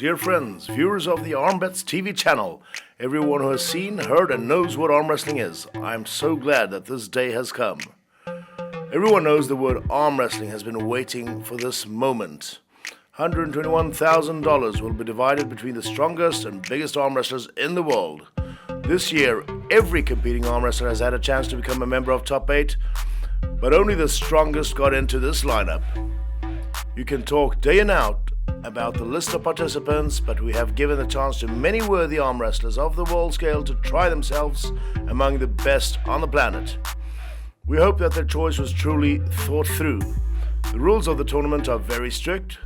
dear friends, viewers of the ArmBets TV channel, everyone who has seen, heard and knows what arm wrestling is, I'm so glad that this day has come. Everyone knows the word arm wrestling has been waiting for this moment. $121,000 will be divided between the strongest and biggest arm wrestlers in the world. This year, every competing arm wrestler has had a chance to become a member of Top 8, but only the strongest got into this lineup. You can talk day and out about the list of participants, but we have given the chance to many worthy arm wrestlers of the world scale to try themselves among the best on the planet. We hope that their choice was truly thought through. The rules of the tournament are very strict.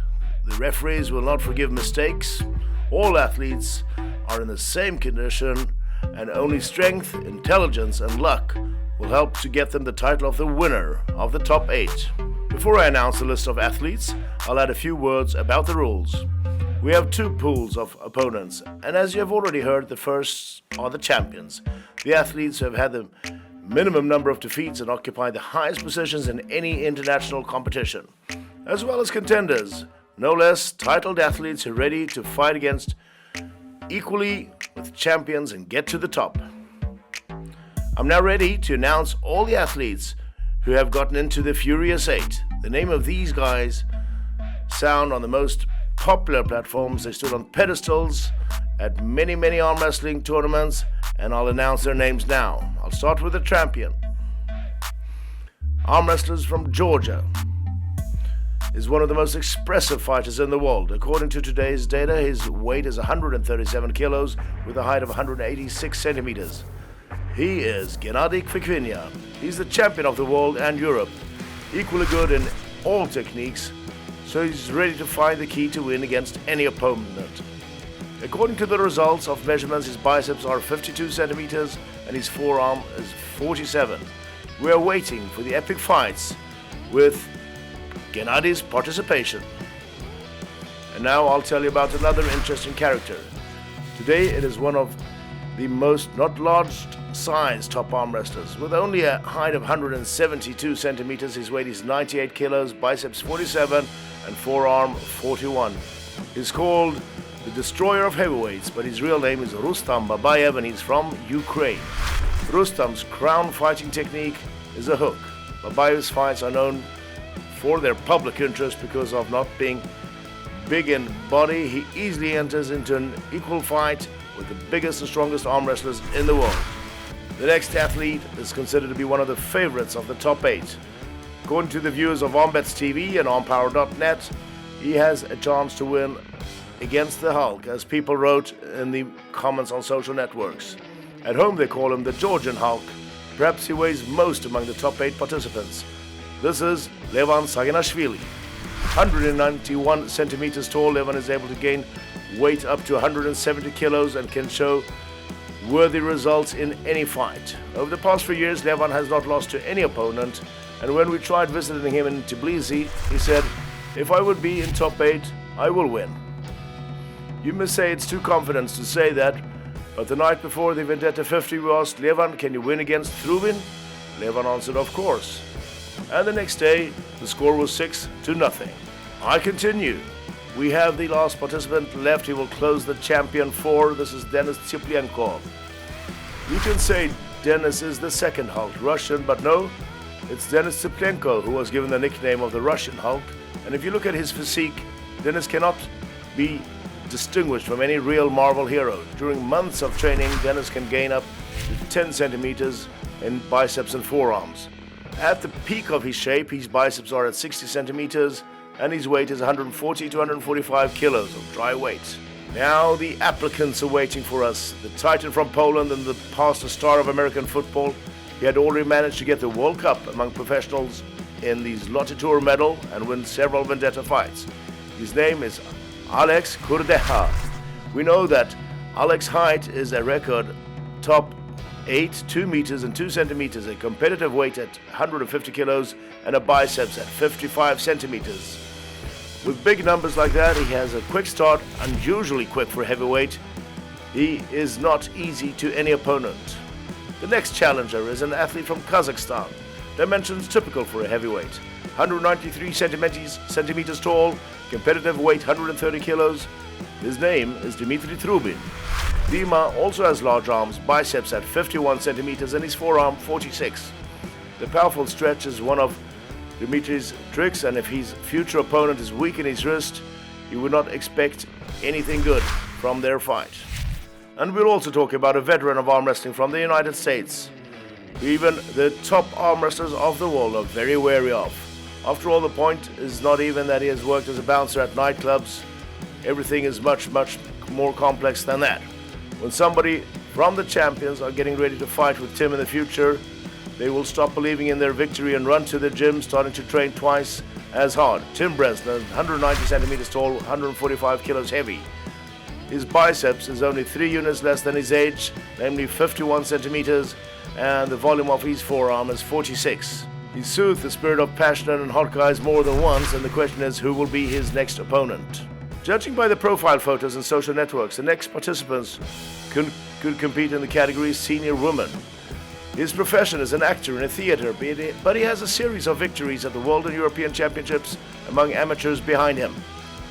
The referees will not forgive mistakes. All athletes are in the same condition, and only strength, intelligence, and luck will help to get them the title of the winner of the Top 8. Before I announce the list of athletes, I'll add a few words about the rules. We have two pools of opponents, and as you have already heard, the first are the champions, the athletes who have had the minimum number of defeats and occupy the highest positions in any international competition, as well as contenders, no less titled athletes who are ready to fight against equally with champions and get to the top. I'm now ready to announce all the athletes who have gotten into the Furious 8. The name of these guys sound on the most popular platforms. They stood on pedestals at many arm wrestling tournaments, and I'll announce their names now. I'll start with the champion. Arm wrestlers from Georgia. Is one of the most expressive fighters in the world. According to today's data, his weight is 137 kilos with a height of 186 centimeters. He is Gennady Kvikvinya. He's the champion of the world and Europe, equally good in all techniques, so he's ready to find the key to win against any opponent. According to the results of measurements, his biceps are 52 centimeters and his forearm is 47. We are waiting for the epic fights with Gennady's participation. And now I'll tell you about another interesting character. Today it is one of the most not large size top arm wrestlers. With only a height of 172 centimeters, his weight is 98 kilos, biceps 47 and forearm 41. He's called the Destroyer of Heavyweights, but his real name is Rustam Babayev and he's from Ukraine. Rustam's crown fighting technique is a hook. Babayev's fights are known for their public interest because of not being big in body. He easily enters into an equal fight with the biggest and strongest arm wrestlers in the world. The next athlete is considered to be one of the favorites of the Top 8. According to the viewers of ArmBets TV and OnPower.net, he has a chance to win against the Hulk, as people wrote in the comments on social networks. At home they call him the Georgian Hulk. Perhaps he weighs most among the Top 8 participants. This is Levan Saginashvili. 191 centimeters tall, Levan is able to gain weight up to 170 kilos and can show worthy results in any fight. Over the past few years, Levan has not lost to any opponent, and when we tried visiting him in Tbilisi, he said, "If I would be in Top 8, I will win." You may say it's too confident to say that, but the night before the Vendetta 50 we asked Levan, "Can you win against Thrubin?" Levan answered, "Of course." And the next day, the score was 6-0. I continue. We have the last participant left. He will close the champion 4. This is Denis Tsiplenko. You can say Denis is the second Hulk, Russian, but no, it's Denis Tsiplenko who was given the nickname of the Russian Hulk. And if you look at his physique, Denis cannot be distinguished from any real Marvel hero. During months of training, Denis can gain up to 10 centimeters in biceps and forearms. At the peak of his shape, his biceps are at 60 centimeters and his weight is 140 to 145 kilos of dry weight. Now the applicants are waiting for us. The Titan from Poland and the past a star of American football. He had already managed to get the World Cup among professionals in the Zloty Tour medal and win several Vendetta fights. His name is Alex Kurdeha. We know that Alex's height is a record top 8, 2 meters and 2 centimeters, a competitive weight at 150 kilos, and a biceps at 55 centimeters. With big numbers like that, he has a quick start, unusually quick for a heavyweight. He is not easy to any opponent. The next challenger is an athlete from Kazakhstan. Dimensions typical for a heavyweight. 193 centimeters tall, competitive weight 130 kilos. His name is Dmitry Trubin. Dima also has large arms, biceps at 51 centimeters and his forearm 46. The powerful stretch is one of Dmitry's tricks, and if his future opponent is weak in his wrist, you would not expect anything good from their fight. And we'll also talk about a veteran of arm wrestling from the United States, who even the top arm wrestlers of the world are very wary of. After all, the point is not even that he has worked as a bouncer at nightclubs. Everything is much, much more complex than that. When somebody from the champions are getting ready to fight with Tim in the future, they will stop believing in their victory and run to the gym, starting to train twice as hard. Tim Bresnan, 190 centimeters tall, 145 kilos heavy. His biceps is only 3 units less than his age, namely 51 centimeters, and the volume of his forearm is 46. He soothed the spirit of passionate and hot guys more than once, and the question is, who will be his next opponent? Judging by the profile photos and social networks, the next participants could compete in the category Senior Woman. His profession is an actor in a theater, but he has a series of victories at the World and European Championships among amateurs behind him.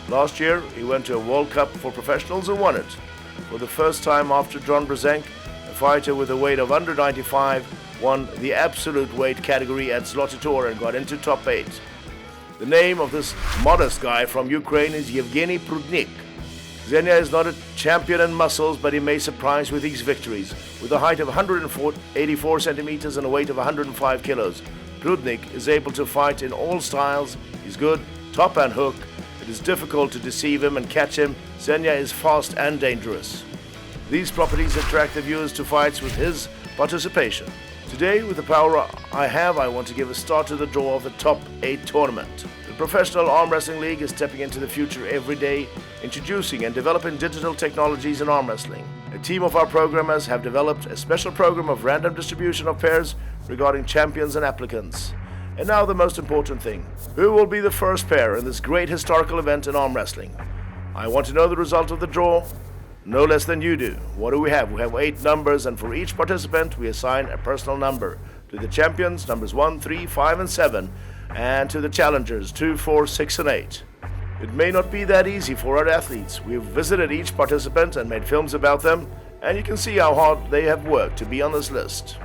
Last year, he went to a World Cup for professionals and won it. For the first time after John Brzenk, a fighter with a weight of under 95 won the absolute weight category at Zloty and got into top 8. The name of this modest guy from Ukraine is Yevgeny Prudnik. Xenia is not a champion in muscles, but he may surprise with these victories. With a height of 184 centimeters and a weight of 105 kilos, Prudnik is able to fight in all styles. He's good, top and hook. It is difficult to deceive him and catch him. Xenia is fast and dangerous. These properties attract the viewers to fights with his participation. Today, with the power I have, I want to give a start to the draw of the top 8 tournament. The Professional Arm Wrestling League is stepping into the future every day, introducing and developing digital technologies in arm wrestling. A team of our programmers have developed a special program of random distribution of pairs regarding champions and applicants. And now the most important thing. Who will be the first pair in this great historical event in arm wrestling? I want to know the result of the draw, no less than you do. What do we have? We have 8 numbers, and for each participant we assign a personal number. To the champions, numbers 1, 3, 5, and 7, and to the challengers, 2, 4, 6, and 8. It may not be that easy for our athletes. We've visited each participant and made films about them, and you can see how hard they have worked to be on this list.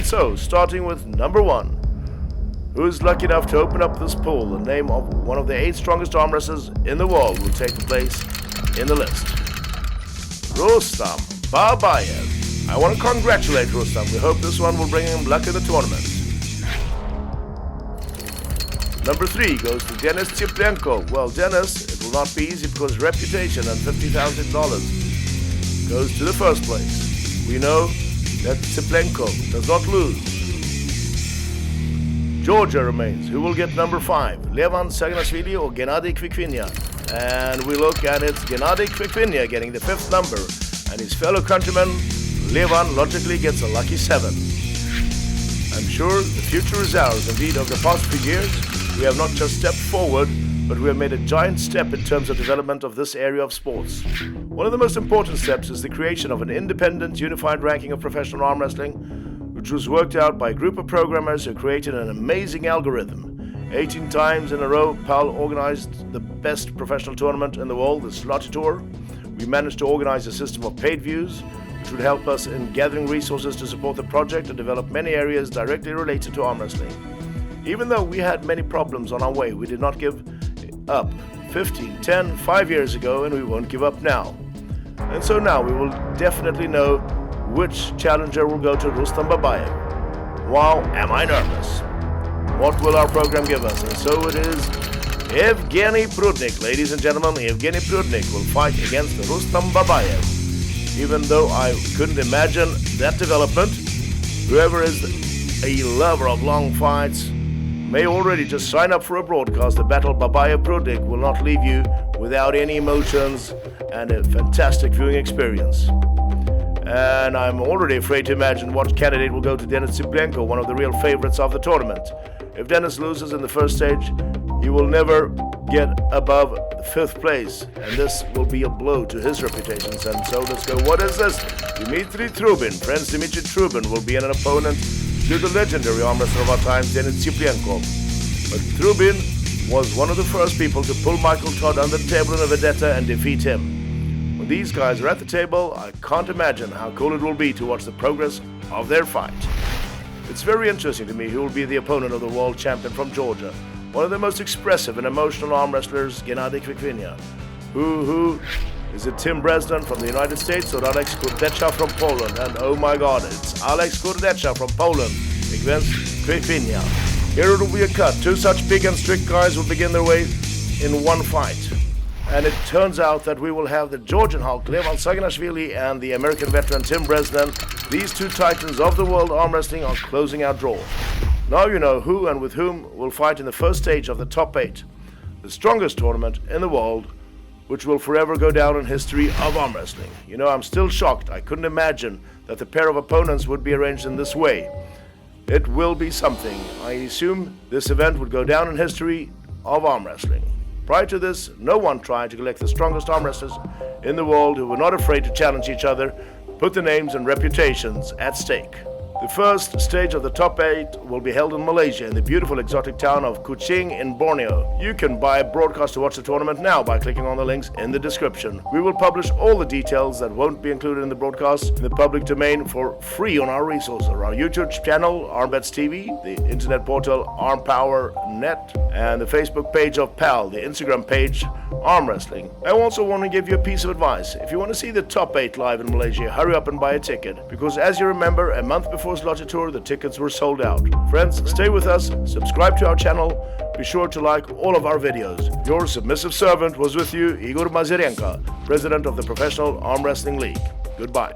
So, starting with number 1, who is lucky enough to open up this pool, the name of one of the 8 strongest arm wrestlers in the world will take the place in the list. Rustam Babayev. I want to congratulate Rustam. We hope this one will bring him luck in the tournament. Number 3 goes to Denis Tsiprenko. Well, Denis, it will not be easy because reputation and $50,000. goes to the first place. We know that Tsiplenko does not lose. Georgia remains. Who will get number 5? Levan Saginashvili or Gennady Kvykvinya? And we look and it's Gennady Kvykvinya getting the 5th number. And his fellow countryman, Levan, logically gets a lucky 7. I'm sure the future is ours. Indeed, over the past few years, we have not just stepped forward, but we have made a giant step in terms of development of this area of sports. One of the most important steps is the creation of an independent, unified ranking of professional arm wrestling, which was worked out by a group of programmers who created an amazing algorithm. 18 times in a row, PAL organized the best professional tournament in the world, the Slotty Tour. We managed to organize a system of paid views, which would help us in gathering resources to support the project and develop many areas directly related to arm wrestling. Even though we had many problems on our way, we did not give up 15, 10, 5 years ago, and we won't give up now. And so now we will definitely know which challenger will go to Rustam Babayev. Wow, am I nervous. What will our program give us? And so it is Evgeny Prudnik. Ladies and gentlemen, Evgeny Prudnik will fight against Rustam Babayev. Even though I couldn't imagine that development, whoever is a lover of long fights may already just sign up for a broadcast. The battle Babayev-Prudnik will not leave you without any emotions and a fantastic viewing experience. And I'm already afraid to imagine what candidate will go to Denis Tsiplenko, one of the real favorites of the tournament. If Denis loses in the first stage, he will never get above the 5th place, and this will be a blow to his reputation. And so let's go. What is this? Dmitry Trubin. Friends, Dmitry Trubin will be an opponent to the legendary arm wrestler of our times, Denis Tsiplenko. But Trubin was one of the first people to pull Michael Todd under the table in a Vedetta and defeat him. When these guys are at the table, I can't imagine how cool it will be to watch the progress of their fight. It's very interesting to me who will be the opponent of the world champion from Georgia. One of the most expressive and emotional arm wrestlers, Gennady Kvykvinya. Who is it? Tim Bresnan from the United States or Alex Kurdecha from Poland? And oh my God, it's Alex Kurdecha from Poland against Kvykvinya. Here it will be a cut. 2 such big and strict guys will begin their way in one fight. And it turns out that we will have the Georgian Hulk, Levan Saginashvili, and the American veteran Tim Bresnan. These 2 titans of the world arm wrestling are closing our draw. Now you know who and with whom will fight in the first stage of the top 8, the strongest tournament in the world, which will forever go down in history of arm wrestling. You know, I'm still shocked. I couldn't imagine that the pair of opponents would be arranged in this way. It will be something. I assume this event would go down in history of arm wrestling. Prior to this, no one tried to collect the strongest arm wrestlers in the world who were not afraid to challenge each other, put their names and reputations at stake. The first stage of the top 8 will be held in Malaysia in the beautiful exotic town of Kuching in Borneo. You can buy a broadcast to watch the tournament now by clicking on the links in the description. We will publish all the details that won't be included in the broadcast in the public domain for free on our resources, our YouTube channel, Armbets TV, the internet portal ArmPower.net, and the Facebook page of PAL, the Instagram page Arm Wrestling. I also want to give you a piece of advice. If you want to see the top 8 live in Malaysia, hurry up and buy a ticket, because as you remember, a month before Slotty Tour, the tickets were sold out. Friends, stay with us, subscribe to our channel, be sure to like all of our videos. Your submissive servant was with you, Igor Mazirenko, President of the Professional Arm Wrestling League. Goodbye.